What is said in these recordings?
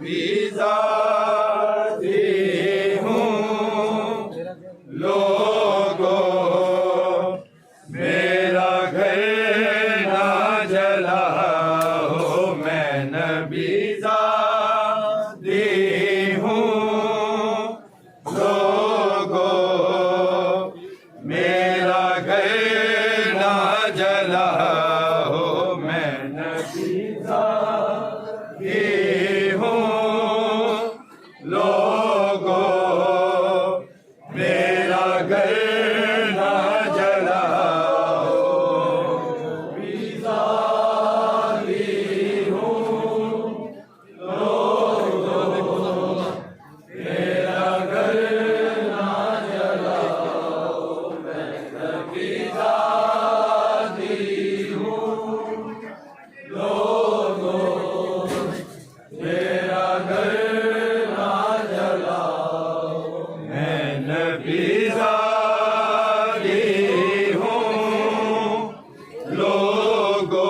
नबी ज़ाती हूँ। लोगों मेरा घर ना जलाओ, मैं नबी ज़ाती हूँ। लोगों मेरा घर ना जलाओ, मैं नबी ज़ाती हूँ। लोगों मेरा घर ना जलाओ, नबी ज़ाती हूँ। लोगों मेरा घर ना जलाओ, मैं नबी ज़ाती हूँ। लोगों मेरा घर ना जलाओ, मैं नबी ज़ाती हूँ। लोगों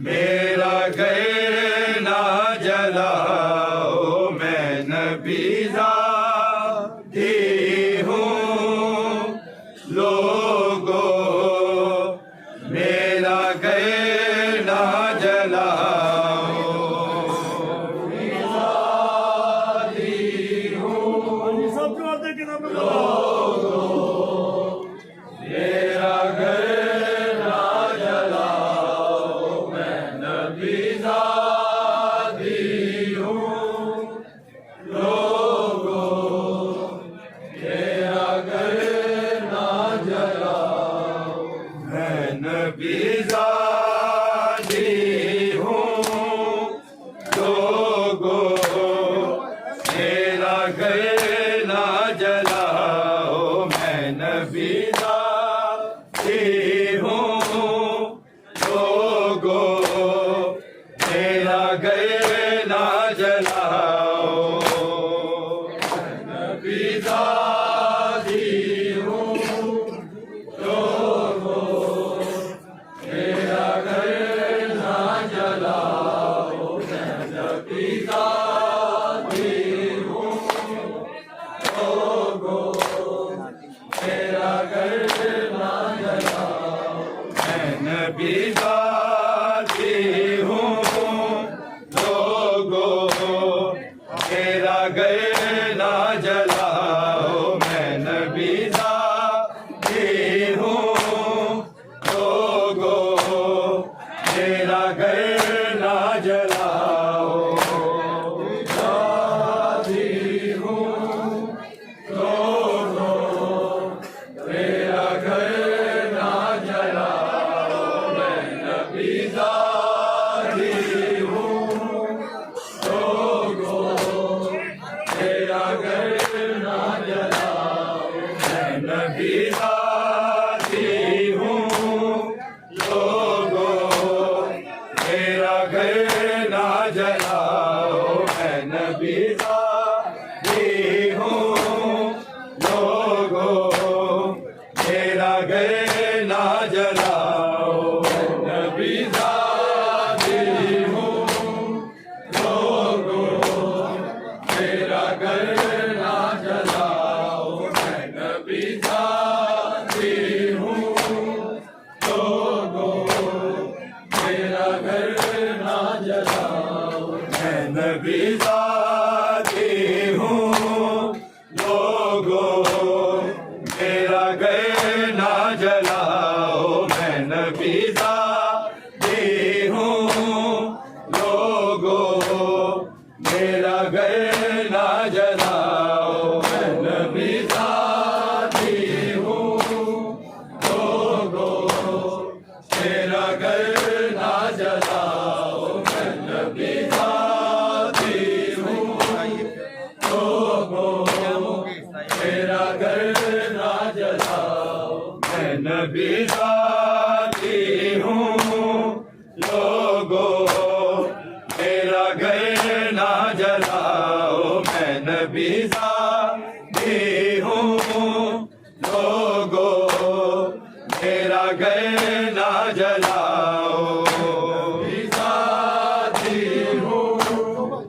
मेरा घर ना जलाओ, मैं नबी ज़ाती हूँ। लोगों मेरा घर ना जलाओ, नबी ज़ाती हूँ। मेरा घर ना जलाओ, मैं नबी ज़ाती हूँ। लोगों मेरा घर ना जलाओ, मैं नबी ज़ाती हूँ। लोगों मेरा घर ना जलाओ, मैं नबी ज़ाती हूँ। लोगों मेरा घर ना जलाओ, मैं नबी ज़ाती हूँ। लोगों मेरा घर ना जलाओ, मैं नबी ज़ाती हूँ। लोगों मेरा घर ना जलाओ, मैं नबी ज़ाती हूँ। लोगों मेरा घर ना जलाओ, मैं नबी ज़ाती हूँ। लोगों मेरा घर ना जलाओ, ज़ाती हूँ। लोगों मेरा घर ना जलाओ, मैं नबी ज़ाती हूँ। लोगों मेरा घर ना जलाओ, मैं नबी ज़ाती हूँ। लोगों मेरा घर ना जलाओ, मैं नबी ज़ाती हूँ। लोगों मेरा घर ना जलाओ, मैं नबी ज़ाती हूँ। लोगों मेरा घर ना जलाओ, मैं नबी ज़ाती हूँ। लोगों मेरा घर ना जलाओ, मैं नबी ज़ाती हूँ। लोगों मेरा घर ना जलाओ, मैं नबी ज़ाती हूँ। लोगों मेरा घर ना जलाओ, मैं नबी ज़ाती हूँ। लोगों मेरा घर ना जलाओ, मैं नबी ज़ाती हूँ। लोगों मेरा घर ना जलाओ, मैं नबी ज़ाती हूँ। लोगों मेरा घर ना जलाओ, मैं नबी ज़ाती हूँ। लोगों मेरा घर ना जलाओ, नबी ज़ाती हूँ।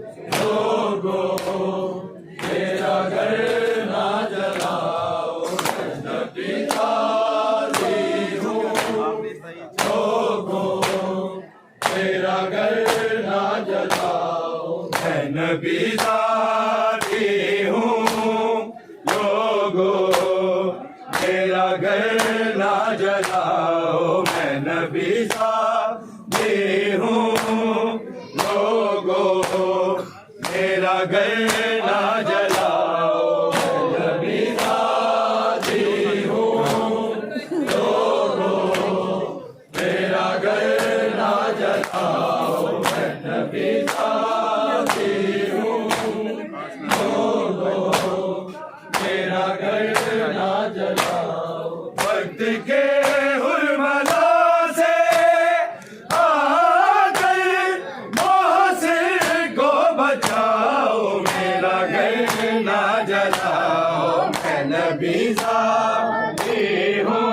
ना जलाओ, मैं नबी ज़ादी हूँ। लोगों मेरा घर ना जलाओ, मैं नबी ज़ादी हूँ। लोगों मेरा घर ना जलाओ, मैं नबी ज़ादी हूँ। लोगों मेरा घर ना जलाओ, वक्त के हुरमला से आकर मोहसिन को बचाओ, मेरा घर ना जलाओ, मैं नबी ज़ादी हूँ।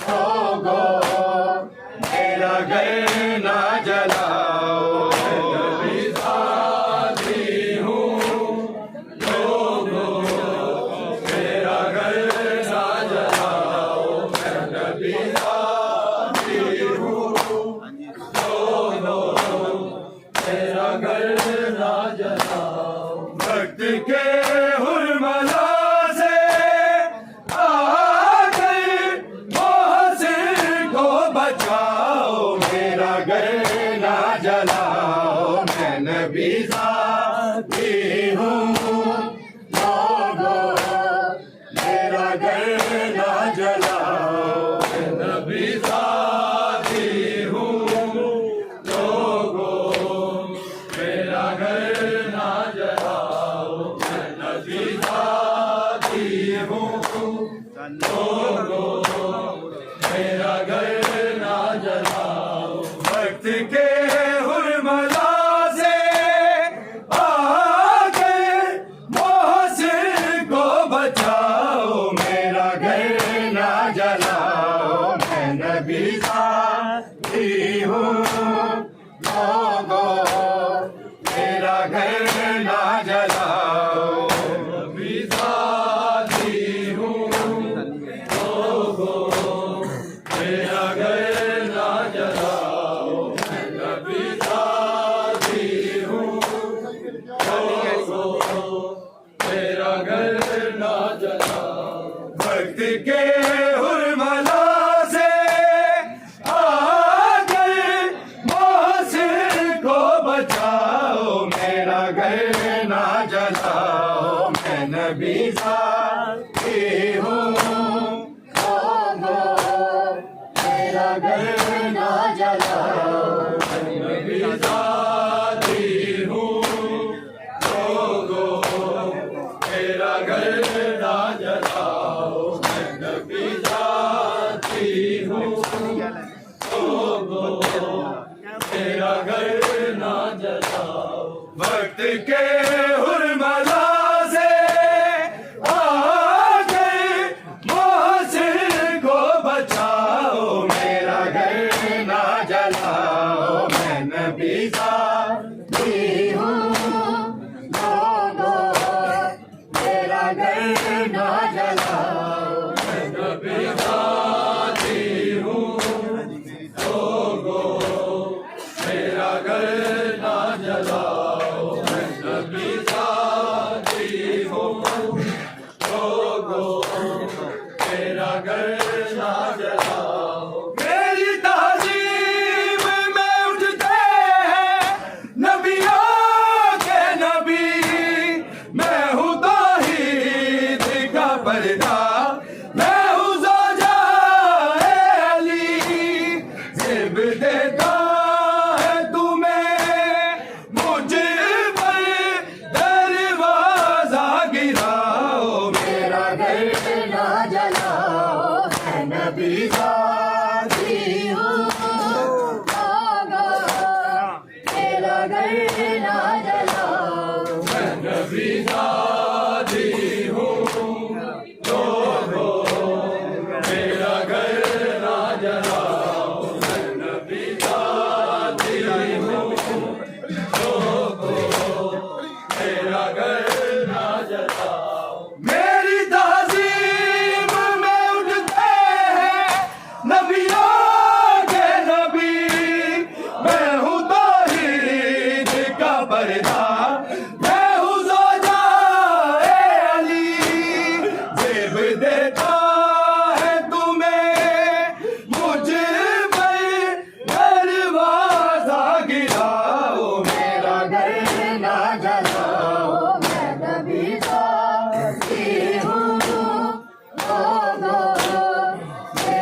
लोगों मेरा घर ना जलाओ, मैं नबी ज़ादी हूँ। लोगों मेरा घर ना जलाओ, मैं नबी ज़ादी हूँ। लोगों मेरा घर ना जलाओ, वक्त के हुरमला से आकर मोहसिन को बचाओ, मेरा घर ना जलाओ, मैं नबी ज़ादी हूँ। लोगों मेरा घर ना जलाओ, मैं नबी ज़ादी हूँ। लोगों मेरा घर ना जलाओ, मैं नबी ज़ादी हूँ। लोगों मेरा घर ना जलाओ, वक्त के हुरमला से आकर मोहसिन को बचाओ, मेरा घर ना जलाओ, मैं नबी ज़ादी हूँ। लोगों मेरा घर ना जलाओ, नबी ज़ादी हूँ। लोगों मेरा घर ना जलाओ, मैं नबी ज़ादी हूँ। लोगों मेरा घर ना जलाओ, वक्त के हुरमला से आकर मोहसिन को बचाओ, मेरा घर ना जलाओ, मैं नबी ज़ादी हूँ। लोगों मेरा घर ना जलाओ, मैं नबी ज़ादी हूँ। लोगों मेरा घर ना जलाओ, मैं नबी ज़ादी हूँ। लोगों मेरा घर ना जलाओ, वक्त के हुरमला से आकर मोहसिन को बचाओ, मेरा घर ना जलाओ, मैं नबी ज़ादी हूँ। लोगों मेरा घर ना जलाओ, मैं नबी ज़ादी हूँ। लोगों मेरा घर ना जलाओ, मैं नबी ज़ादी हूँ। लोगों मेरा घर ना जलाओ, मेरी तहज़ीब में उठते हैं नबियों के नबी, मैं हूँ तौहीद का पर्दा, मैं हूँ ज़ौजा-ए अली, ज़िब देता है तुम्हें मुझ पर दरवाज़ा गिराओ, मेरा घर ना जलाओ, मैं नबी ज़ादी हूँ। मेरा घर ना जलाओ, मैं नबी ज़ादी हूँ। लोगों मेरा घर ना जलाओ, मैं नबी ज़ादी हूँ। लोगों मेरा घर ना जलाओ, मेरी तहज़ीब में उठते हैं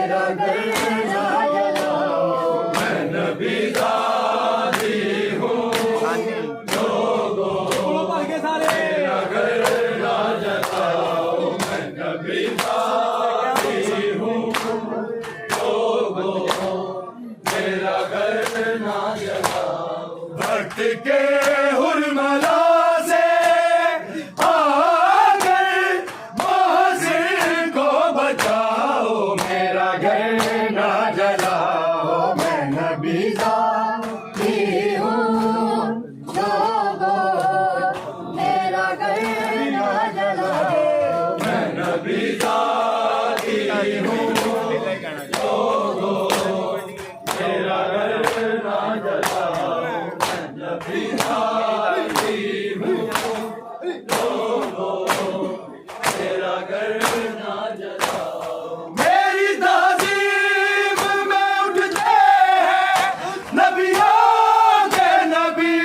मेरा घर ना जलाओ, मैं नबी दादी हूँ लोगों, मेरा घर ना जलाओ, मैं नबी दादी हूँ लोगों, मेरा घर ना जलाओ। वक्त के हुरमला से आकर मोहसिन को बचाओ, मेरा घर ना जलाओ, मैं नबी दादी हूँ लोगों, मेरा घर ना जलाओ, मैं नबी दादी हूँ लोगों, मेरा घर ना जलाओ, मैं नबी दादी हूँ लोगों, मेरा घर ना जलाओ। मेरी तहज़ीब में उठते हैं नबियों के नबी,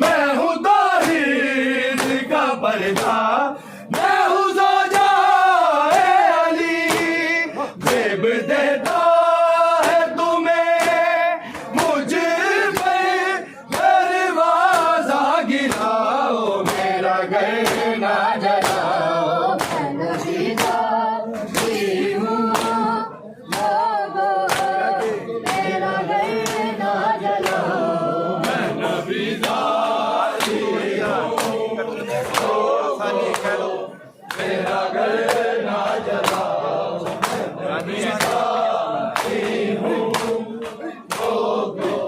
मैं हूँ तौहीद का पर्दा, मैं हूँ ज़ौजाए अली, ज़ेब देता है तुम्हें मुझ पर दरवाज़ा गिराओ, मेरा घर ना जलाओ, मैं नबी दादी हूँ लोगों, मेरा घर ना जलाओ, मैं नबी दादी हूँ मेरा घर ना जलाओ, मैं नबी दादी हूँ लोगों,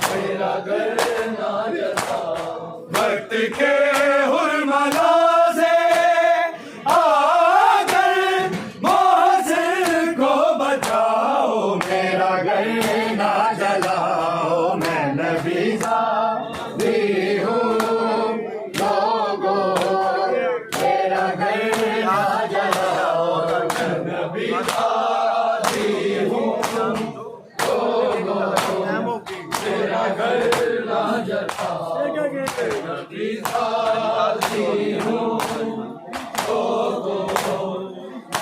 मेरा घर ना जलाओ। वक्त के हुरमला से आकर मोहसिन को बचाओ, मेरा घर ना जलाओ, मैं नबी दादी हूँ लोगों, मेरा घर ना जलाओ, मैं नबी दादी हूँ लोगों, मेरा घर ना जलाओ, नबी दादी हूँ लोगों,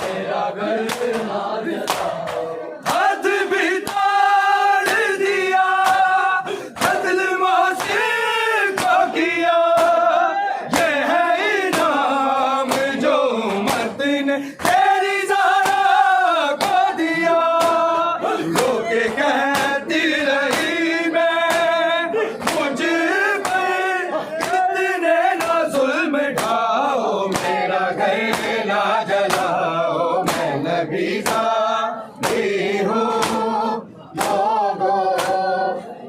मेरा घर ना जलाओ। हाथ भी तोड़ दिया, कत्ल मोहसिन को किया, ये है इनाम जो उम्मत ने तेरी ज़हरा को दिया। लोके कहती रही मैं मुझ पर कितने ना जुल्म ढाओ, मेरा घर ना जलाओ, मैं नबी दादी हूँ लोगों,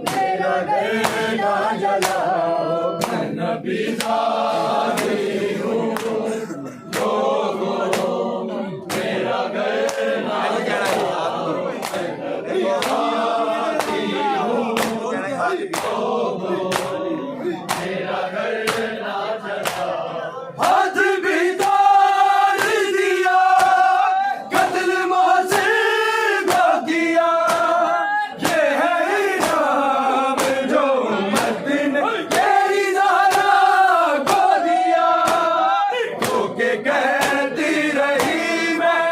मेरा घर ना जलाओ, मैं नबी दादी हूँ लोगों, मेरा घर ना जलाओ, मैं नबी दादी हूँ लोगों, मेरा घर ना जलाओ। हाथ भी तोड़ दिया, कत्ल मोहसिन को किया, ये है इनाम जो उम्मत ने तेरी ज़हरा को दिया। लोके कहती रही मैं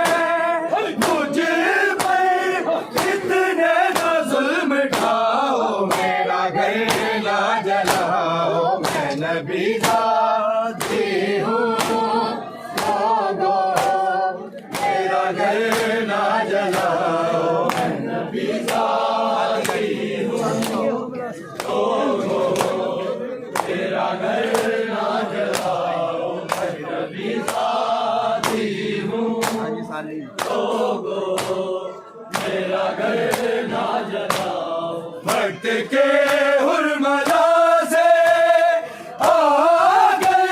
मुझ पर कितने ना जुल्म ढाओ, मेरा घर ना जलाओ, मैं नबी दादी हूँ लोगों, मेरा घर ना जलाओ, मैं नबी दादी हूँ लोगों, मेरा घर ना जलाओ, मैं नबी दादी हूँ लोगों, मेरा घर ना जलाओ। वक्त के हुरमला से आकर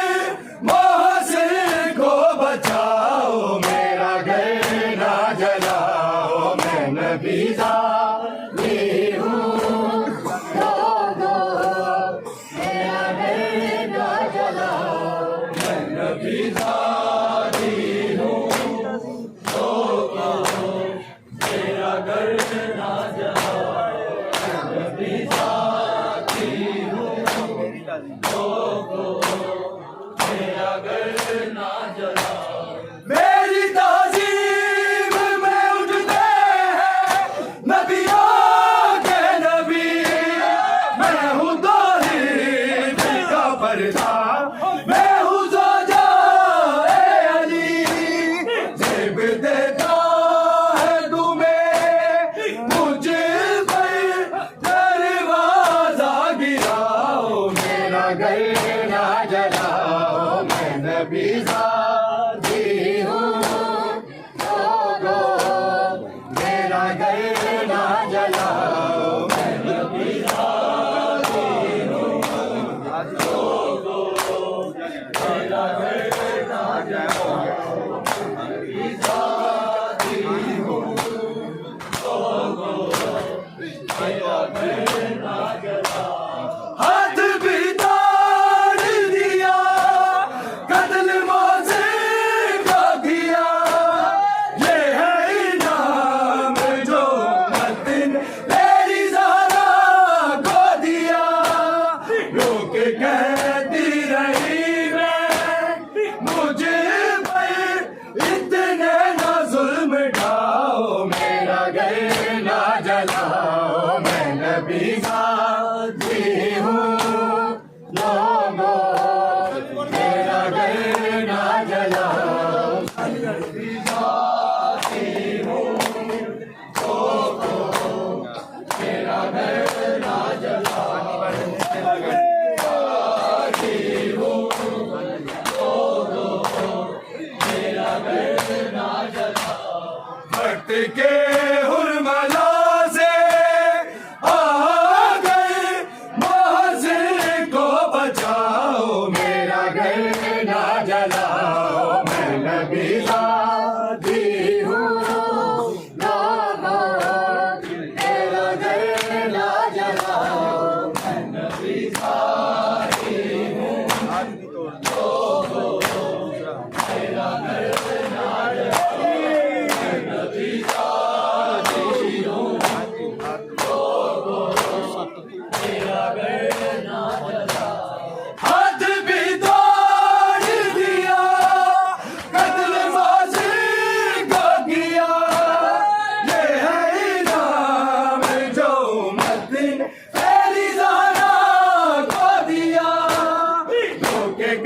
मोहसिन को बचाओ, मेरा घर ना जलाओ, मैं नबी दादी हूँ लोगों, मेरा घर ना जलाओ, मैं नबी दादी हूँ लोगों, मेरा घर ना जलाओ, मैं नबी दादी हूँ लोगों, मेरा घर ना जलाओ। मेरी तहज़ीब में उठ के हुरमला से आ गए मोहसिन को बचाओ मेरा घर ना जलाओ मैं नबी ज़ादी हूँ लोगों मेरा घर ना जलाओ मैं नबी ज़ादी हूँ मेरा घर ना जलाओ मैं नबी ज़ादी हूँ मेरा घर ना जलाओ हाथ भी तोड़ दिया कत्ल फासिल को किया ये है इनाम जो मद्दिन फैली ज़ारा को दिया जो के